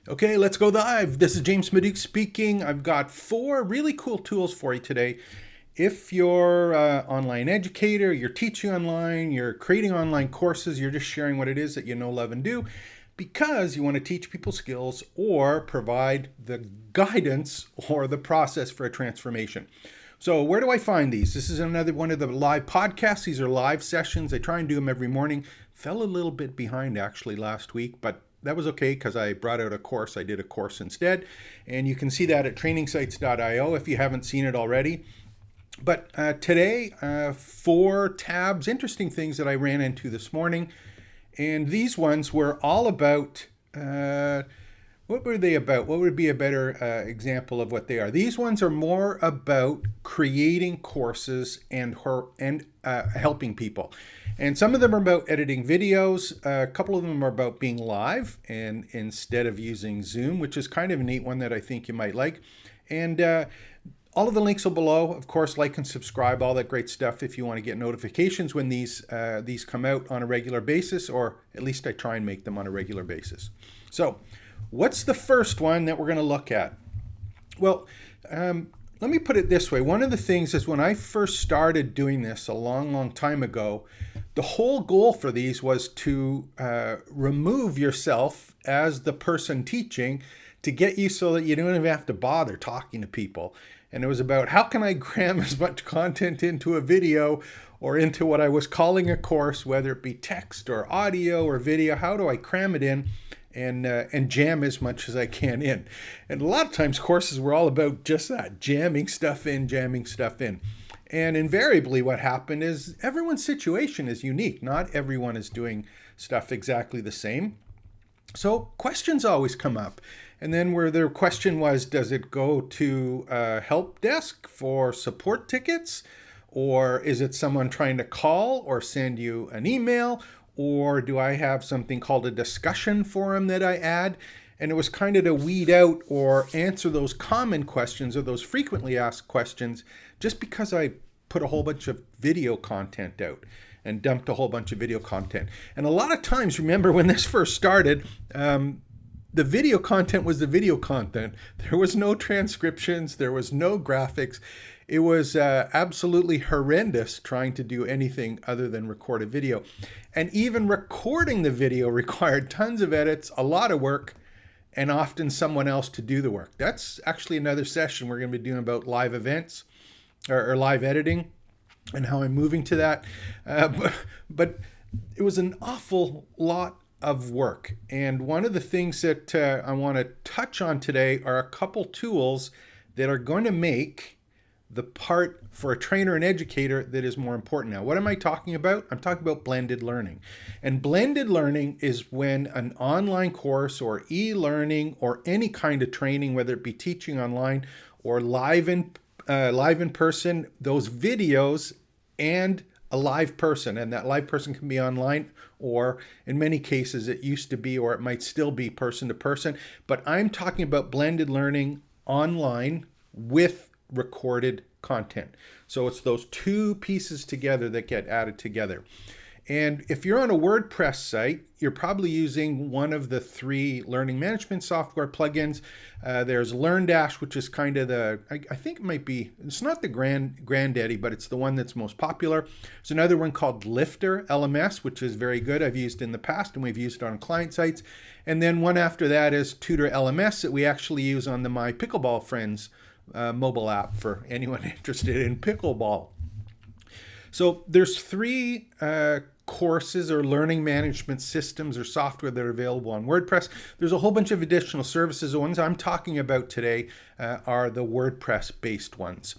Okay, let's go live. This is James Maduke speaking. I've got 4 really cool tools for you today. If you're an online educator, you're teaching online, you're creating online courses, you're just sharing what it is that you know, love, and do because you want to teach people skills or provide the guidance or the process for a transformation. So where do I find these? This is another one of the live podcasts. These are live sessions. I try and do them every morning. Fell a little bit behind actually last week, but that was okay because I brought out a course. I did a course instead. And you can see that at trainingsites.io if you haven't seen it already. But today, 4 tabs, interesting things that I ran into this morning. And these ones were all about, what were they about? What would be a better example of what they are? These ones are more about creating courses and helping people. And some of them are about editing videos. A couple of them are about being live and instead of using Zoom, which is kind of a neat one that I think you might like. And all of the links are below. Of course, like and subscribe, all that great stuff if you want to get notifications when these come out on a regular basis, or at least I try and make them on a regular basis. So what's the first one that we're going to look at? Well, let me put it this way. One of the things is when I first started doing this a long time ago, the whole goal for these was to remove yourself as the person teaching to get you so that you don't even have to bother talking to people. And it was about how can I cram as much content into a video or into what I was calling a course, whether it be text or audio or video. How do I cram it in and jam as much as I can in? And a lot of times courses were all about just that, jamming stuff in. And invariably what happened is everyone's situation is unique. Not everyone is doing stuff exactly the same. So questions always come up. And then where their question was, does it go to a help desk for support tickets? Or is it someone trying to call or send you an email? Or do I have something called a discussion forum that I add? And it was kind of to weed out or answer those common questions or those frequently asked questions just because I put a whole bunch of video content out and dumped a whole bunch of video content. And a lot of times, remember when this first started, the video content was the video content. There was no transcriptions. There was no graphics. It was absolutely horrendous trying to do anything other than record a video. And even recording the video required tons of edits, a lot of work, and often someone else to do the work. That's actually another session we're going to be doing about live events or live editing and how I'm moving to that. But it was an awful lot of work. And one of the things that I want to touch on today are a couple tools that are going to make the part for a trainer and educator that is more important now. What am I talking about? I'm talking about blended learning. And blended learning is when an online course or e-learning or any kind of training, whether it be teaching online or live in person, those videos and a live person, and that live person can be online, or in many cases it used to be, or it might still be person to person. But I'm talking about blended learning online with recorded content. So it's those 2 pieces together that get added together. And if you're on a WordPress site, you're probably using one of the 3 learning management software plugins. There's LearnDash, which is kind of I think it might be, it's not the granddaddy, but it's the one that's most popular. There's another one called Lifter LMS, which is very good. I've used in the past and we've used it on client sites. And then one after that is Tutor LMS that we actually use on the My Pickleball Friends mobile app for anyone interested in pickleball. So there's 3 courses or learning management systems or software that are available on WordPress. There's a whole bunch of additional services. The ones I'm talking about today are the WordPress-based ones.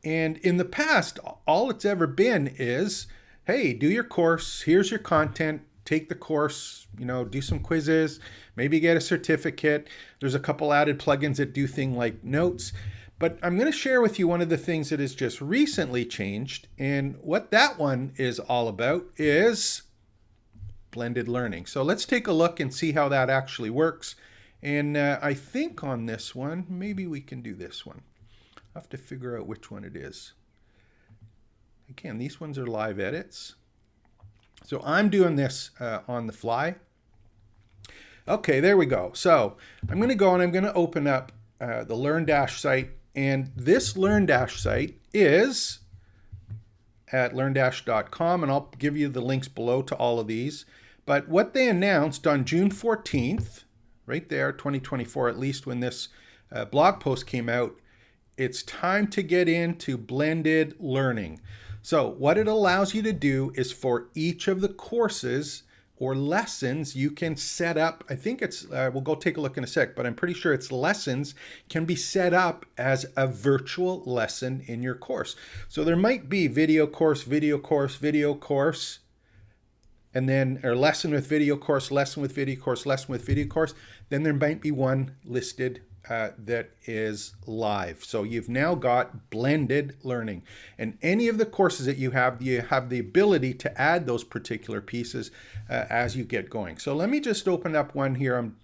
And in the past, all it's ever been is, hey, do your course, here's your content, take the course, do some quizzes, maybe get a certificate. There's a couple added plugins that do things like notes. But I'm going to share with you one of the things that has just recently changed. And what that one is all about is blended learning. So let's take a look and see how that actually works. And I think on this one, maybe we can do this one. I'll have to figure out which one it is. Again, these ones are live edits. So I'm doing this on the fly. Okay, there we go. So I'm going to go and I'm going to open up the LearnDash site. And this LearnDash site is at learndash.com, and I'll give you the links below to all of these. But what they announced on June 14th, right there, 2024, at least when this blog post came out, it's time to get into blended learning. So what it allows you to do is for each of the courses or lessons, you can set up, I think it's, we'll go take a look in a sec, but I'm pretty sure it's lessons can be set up as a virtual lesson in your course. So there might be video course, video course, video course, and then or lesson with video course, lesson with video course, lesson with video course. Then there might be one listed that is live. So you've now got blended learning, and any of the courses that you have the ability to add those particular pieces as you get going. So let me just open up one here. I'm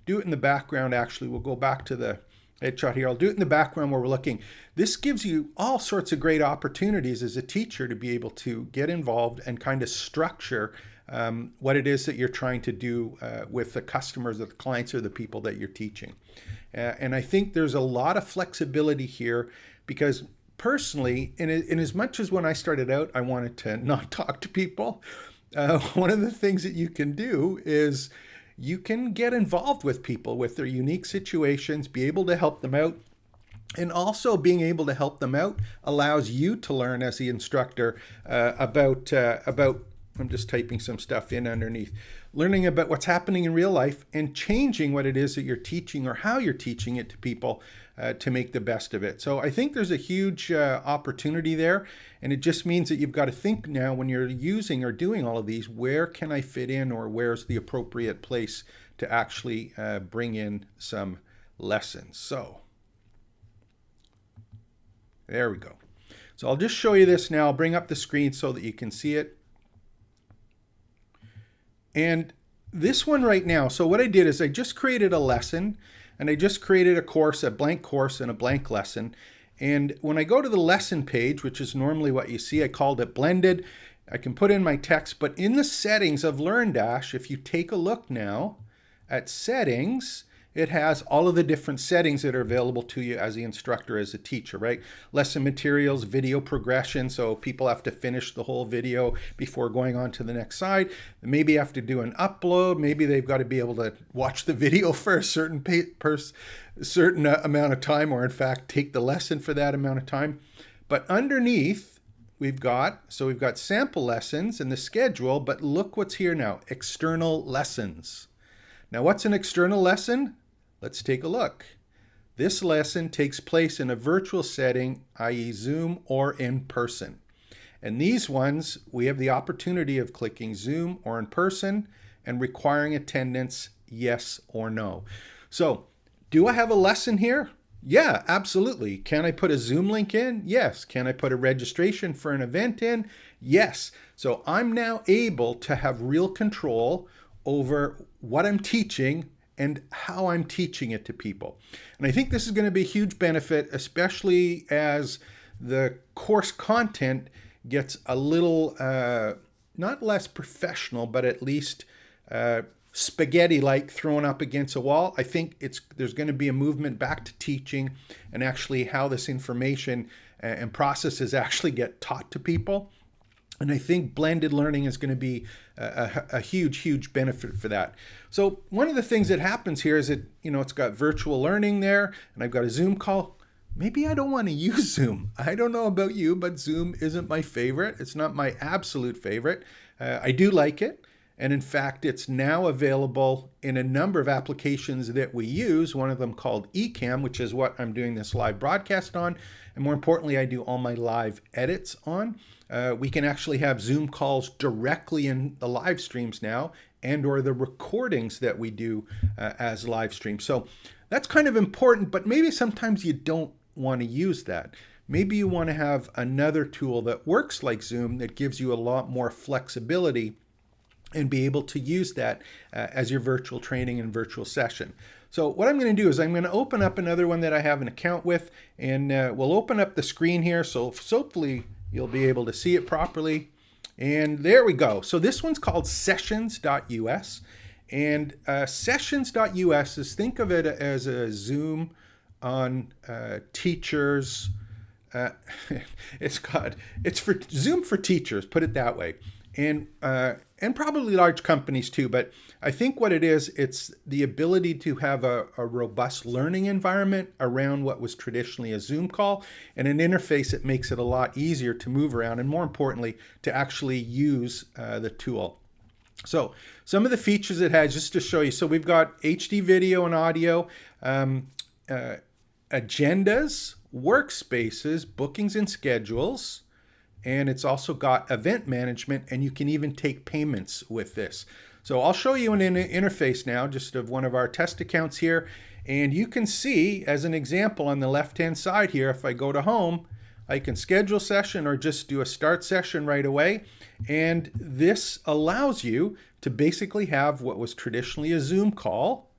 do it in the background. Actually, we'll go back to the headshot here. I'll do it in the background where we're looking. This gives you all sorts of great opportunities as a teacher to be able to get involved and kind of structure what it is that you're trying to do with the customers or the clients or the people that you're teaching. And I think there's a lot of flexibility here because personally, in as much as when I started out, I wanted to not talk to people, one of the things that you can do is you can get involved with people with their unique situations, be able to help them out. And also being able to help them out allows you to learn as the instructor about I'm just typing some stuff in underneath, learning about what's happening in real life and changing what it is that you're teaching or how you're teaching it to people to make the best of it. So I think there's a huge opportunity there. And it just means that you've got to think now when you're using or doing all of these, where can I fit in or where's the appropriate place to actually bring in some lessons. So there we go. So I'll just show you this now. I'll bring up the screen so that you can see it. And this one right now, so what I did is I just created a lesson and I just created a course, a blank course and a blank lesson. And when I go to the lesson page, which is normally what you see, I called it blended. I can put in my text, but in the settings of LearnDash, if you take a look now at settings, it has all of the different settings that are available to you as the instructor, as a teacher, right? Lesson materials, video progression, so people have to finish the whole video before going on to the next side. Maybe have to do an upload. Maybe they've got to be able to watch the video for a certain amount of time, or in fact, take the lesson for that amount of time. But underneath, we've got sample lessons and the schedule, but look what's here now, external lessons. Now, what's an external lesson? Let's take a look. This lesson takes place in a virtual setting, i.e. Zoom or in person. And these ones, we have the opportunity of clicking Zoom or in person and requiring attendance, yes or no. So, do I have a lesson here? Yeah, absolutely. Can I put a Zoom link in? Yes. Can I put a registration for an event in? Yes. So I'm now able to have real control over what I'm teaching and how I'm teaching it to people. And I think this is going to be a huge benefit, especially as the course content gets a little, not less professional, but at least spaghetti-like thrown up against a wall. I think there's going to be a movement back to teaching and actually how this information and processes actually get taught to people. And I think blended learning is going to be a huge, huge benefit for that. So one of the things that happens here is that, it's got virtual learning there, and I've got a Zoom call. Maybe I don't want to use Zoom. I don't know about you, but Zoom isn't my favorite. It's not my absolute favorite. I do like it. And in fact, it's now available in a number of applications that we use, one of them called Ecamm, which is what I'm doing this live broadcast on. And more importantly, I do all my live edits on. We can actually have Zoom calls directly in the live streams now, and or the recordings that we do as live streams. So that's kind of important, but maybe sometimes you don't want to use that. Maybe you want to have another tool that works like Zoom that gives you a lot more flexibility and be able to use that as your virtual training and virtual session. So what I'm going to do is I'm going to open up another one that I have an account with, and we'll open up the screen here. So hopefully you'll be able to see it properly. And there we go. So this one's called sessions.us. And sessions.us is, think of it as a Zoom on teachers. Uh, it's for Zoom for teachers, put it that way, and probably large companies too. But I think what it is, it's the ability to have a robust learning environment around what was traditionally a Zoom call, and an interface that makes it a lot easier to move around, and more importantly, to actually use the tool. So some of the features it has, just to show you. So we've got HD video and audio, agendas, workspaces, bookings and schedules, and it's also got event management, and you can even take payments with this. So I'll show you an interface now, just of one of our test accounts here, and you can see as an example on the left hand side here, if I go to home, I can schedule session or just do a start session right away. And this allows you to basically have what was traditionally a Zoom call,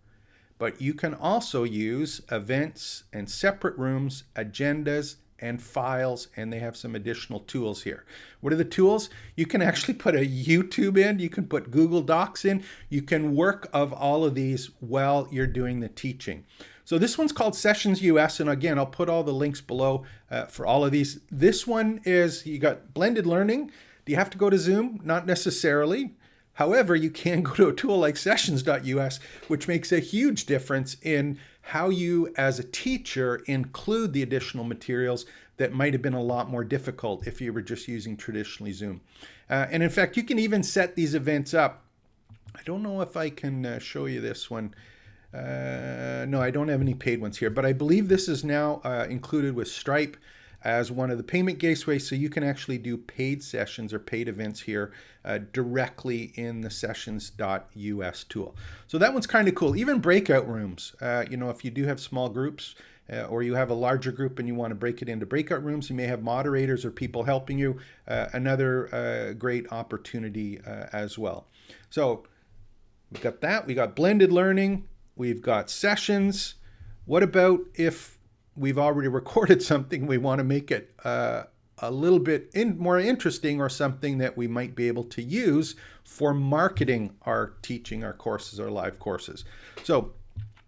but you can also use events and separate rooms, agendas, and files, and they have some additional tools here. What are the tools? You can actually put a YouTube in, you can put Google Docs in, you can work of all of these while you're doing the teaching. So this one's called Sessions US, and again, I'll put all the links below for all of these. This one is, you got blended learning. Do you have to go to Zoom? Not necessarily. However, you can go to a tool like sessions.us, which makes a huge difference in how you, as a teacher, include the additional materials that might have been a lot more difficult if you were just using traditionally Zoom. And in fact, you can even set these events up. I don't know if I can show you this one. No, I don't have any paid ones here, but I believe this is now included with Stripe as one of the payment gateways, so you can actually do paid sessions or paid events here directly in the sessions.us tool. So that one's kind of cool. Even breakout rooms, if you do have small groups or you have a larger group and you want to break it into breakout rooms, you may have moderators or people helping you, another great opportunity as well. So we've got that, we got blended learning, we've got sessions. What about if we've already recorded something, we want to make it a little bit more interesting, or something that we might be able to use for marketing our teaching, our courses, our live courses. So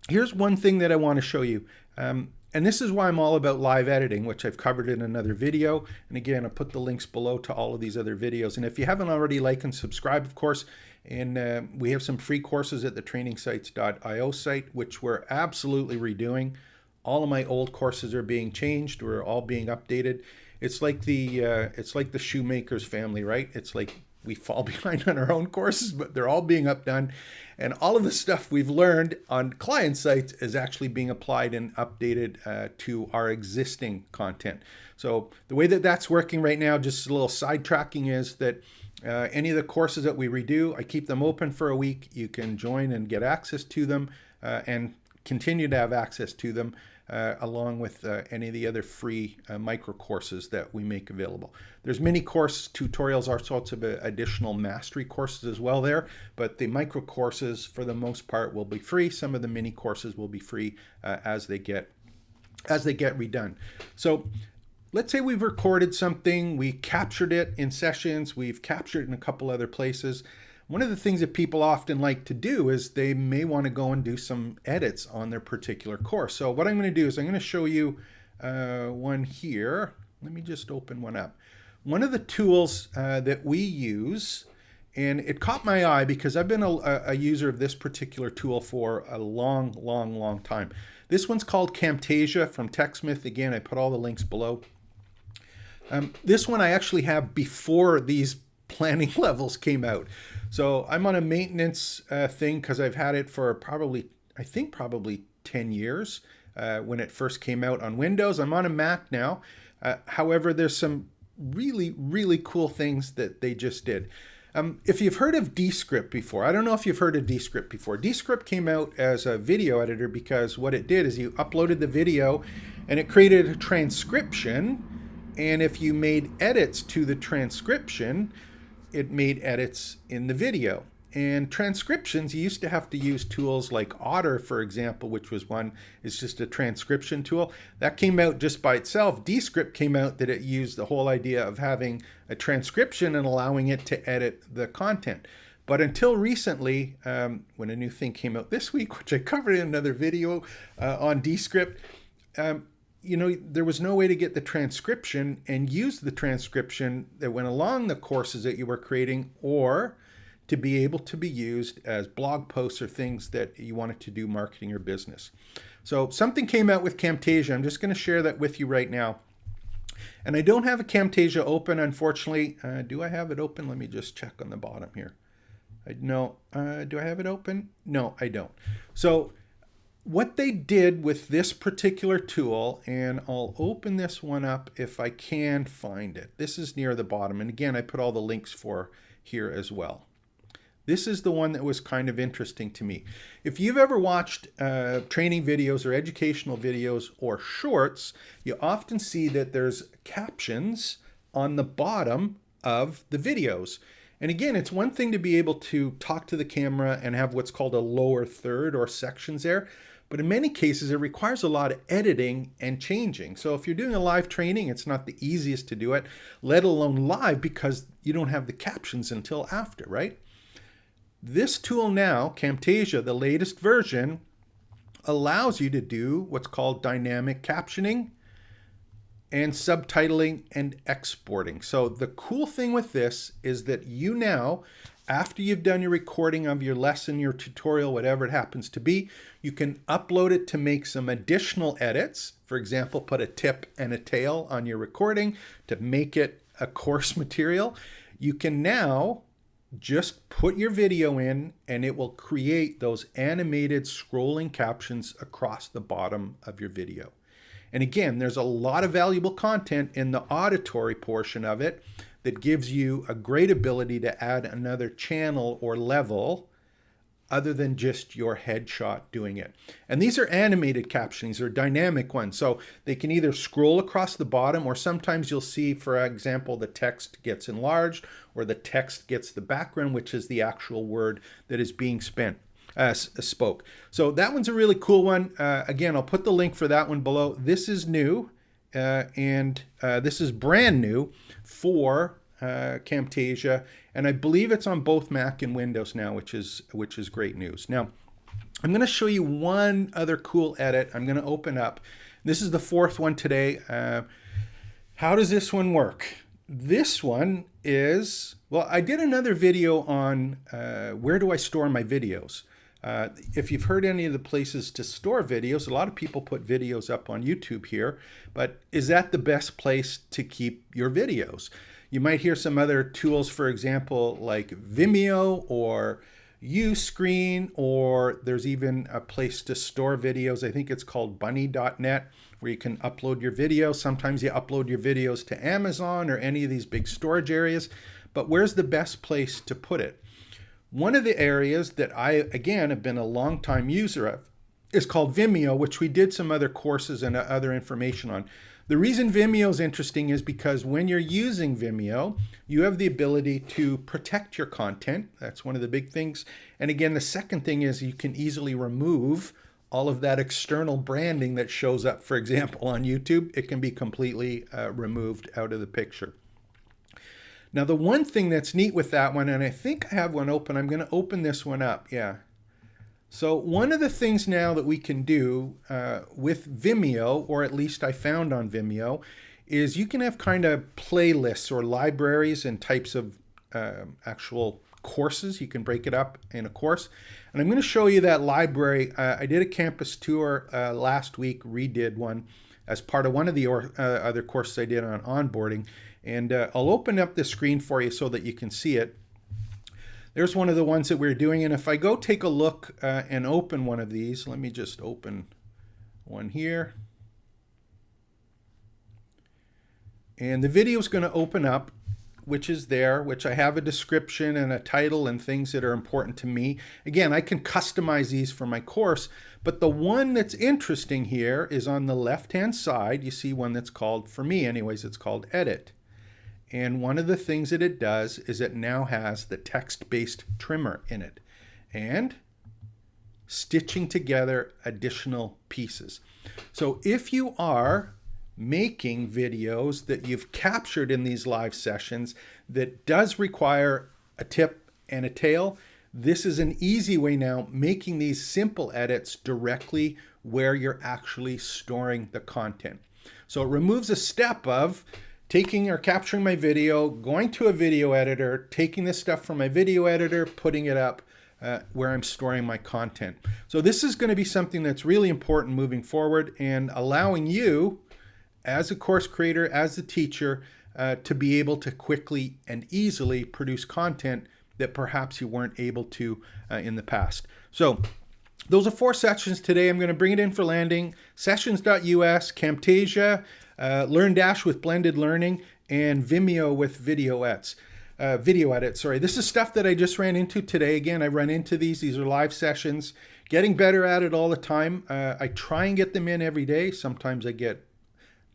here's one thing that I want to show you. And this is why I'm all about live editing, which I've covered in another video. And again, I'll put the links below to all of these other videos. And if you haven't already, like and subscribe, of course. And we have some free courses at the trainingsites.io site, which we're absolutely redoing. All of my old courses are being changed. We're all being updated. It's like the shoemaker's family, right? It's like we fall behind on our own courses, but they're all being updone. And all of the stuff we've learned on client sites is actually being applied and updated to our existing content. So the way that that's working right now, just a little sidetracking, is that any of the courses that we redo, I keep them open for a week. You can join and get access to them and continue to have access to them. Along with any of the other free micro courses that we make available. There's many course tutorials, all sorts of additional mastery courses as well there, but the micro courses for the most part will be free. Some of the mini courses will be free as they get redone. So let's say we've recorded something, we captured it in Sessions, we've captured it in a couple other places. One of the things that people often like to do is they may want to go and do some edits on their particular course. So what I'm going to do is I'm going to show you one here. Let me just open one up. One of the tools that we use, and it caught my eye because I've been a user of this particular tool for a long time. This one's called Camtasia from TechSmith. Again, I put all the links below. This one I actually have before these planning levels came out. So I'm on a maintenance thing because I've had it for probably 10 years when it first came out on Windows. I'm on a Mac now. However, there's some really cool things that they just did. If you've heard of Descript before, I don't know if you've heard of Descript before. Descript came out as a video editor because what it did is you uploaded the video and it created a transcription. And if you made edits to the transcription, it made edits in the video. And transcriptions, you used to have to use tools like Otter, for example, which was one, it's just a transcription tool. That came out just by itself. Descript came out that it used the whole idea of having a transcription and allowing it to edit the content. But until recently, when a new thing came out this week, which I covered in another video on Descript, there was no way to get the transcription and use the transcription that went along the courses that you were creating, or to be able to be used as blog posts or things that you wanted to do marketing or business. So something came out with Camtasia. I'm just going to share that with you right now. And I don't have a Camtasia open, unfortunately. Do I have it open? Let me just check on the bottom here. No. Do I have it open? No, I don't. So what they did with this particular tool, and I'll open this one up if I can find it. This is near the bottom. And again, I put all the links for here as well. This is the one that was kind of interesting to me. If you've ever watched training videos or educational videos or shorts, you often see that there's captions on the bottom of the videos. And again, it's one thing to be able to talk to the camera and have what's called a lower third or sections there. But in many cases, it requires a lot of editing and changing. So if you're doing a live training, it's not the easiest to do it, let alone live, because you don't have the captions until after, right? This tool now, Camtasia, the latest version, allows you to do what's called dynamic captioning and subtitling and exporting. So the cool thing with this is that you now, after you've done your recording of your lesson, your tutorial, whatever it happens to be, you can upload it to make some additional edits. For example, put a tip and a tail on your recording to make it a course material. You can now just put your video in and it will create those animated scrolling captions across the bottom of your video. And again, there's a lot of valuable content in the auditory portion of it that gives you a great ability to add another channel or level other than just your headshot doing it. And these are animated captionings or dynamic ones. So they can either scroll across the bottom, or sometimes you'll see, for example, the text gets enlarged or the text gets the background, which is the actual word that is being spoke. So that one's a really cool one. Again, I'll put the link for that one below. This is new, and this is brand new for Camtasia, and I believe it's on both Mac and Windows now, which is great news. Now, I'm going to show you one other cool edit. I'm going to open up. This is the fourth one today. How does this one work? This one is, well, I did another video on where do I store my videos. If you've heard any of the places to store videos, a lot of people put videos up on YouTube here, but is that the best place to keep your videos? You might hear some other tools, for example, like Vimeo or Uscreen, or there's even a place to store videos. I think it's called bunny.net, where you can upload your videos. Sometimes you upload your videos to Amazon or any of these big storage areas, but where's the best place to put it? One of the areas that I, again, have been a long time user of is called Vimeo, which we did some other courses and other information on. The reason Vimeo is interesting is because when you're using Vimeo, you have the ability to protect your content. That's one of the big things. And again, the second thing is you can easily remove all of that external branding that shows up, for example, on YouTube. It can be completely removed out of the picture. Now, the one thing that's neat with that one, and I think I have one open, I'm going to open this one up. Yeah. So one of the things now that we can do with Vimeo, or at least I found on Vimeo, is you can have kind of playlists or libraries and types of actual courses. You can break it up in a course. And I'm going to show you that library. I did a campus tour last week, redid one as part of one of the other courses I did on onboarding. And I'll open up the screen for you so that you can see it. There's one of the ones that we're doing. And if I go take a look and open one of these, let me just open one here. And the video is going to open up, which is there, which I have a description and a title and things that are important to me. Again, I can customize these for my course, but the one that's interesting here is on the left-hand side. You see one that's called, for me anyways, it's called Edit. And one of the things that it does is it now has the text-based trimmer in it and stitching together additional pieces. So if you are making videos that you've captured in these live sessions that does require a tip and a tail. This is an easy way now, making these simple edits directly where you're actually storing the content. So it removes a step of taking or capturing my video, going to a video editor, taking this stuff from my video editor, putting it up where I'm storing my content. So this is going to be something that's really important moving forward and allowing you as a course creator, as a teacher, to be able to quickly and easily produce content that perhaps you weren't able to in the past. So those are 4 sessions today. I'm going to bring it in for landing. Sessions.us, Camtasia, LearnDash with blended learning, and Vimeo with video edits. This is stuff that I just ran into today. Again, I run into these. These are live sessions. Getting better at it all the time. I try and get them in every day. Sometimes I get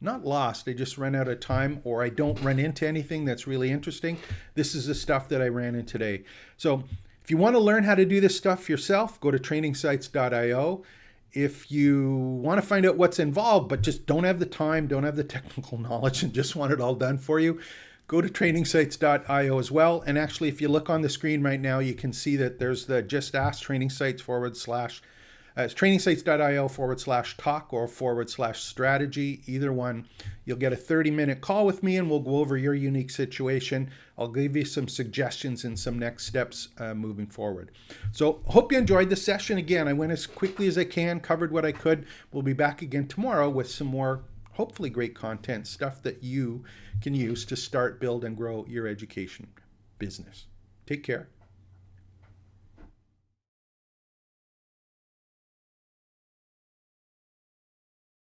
not lost, I just run out of time, or I don't run into anything that's really interesting. This is the stuff that I ran in today. So if you want to learn how to do this stuff yourself, go to trainingsites.io. If you want to find out what's involved, but just don't have the time, don't have the technical knowledge, and just want it all done for you, go to trainingsites.io as well. And actually, if you look on the screen right now, you can see that there's the Just Ask Trainingsites / it's trainingsites.io/talk or /strategy, either one. You'll get a 30-minute call with me and we'll go over your unique situation. I'll give you some suggestions and some next steps moving forward. So hope you enjoyed this session. Again, I went as quickly as I can, covered what I could. We'll be back again tomorrow with some more hopefully great content, stuff that you can use to start, build, and grow your education business. Take care.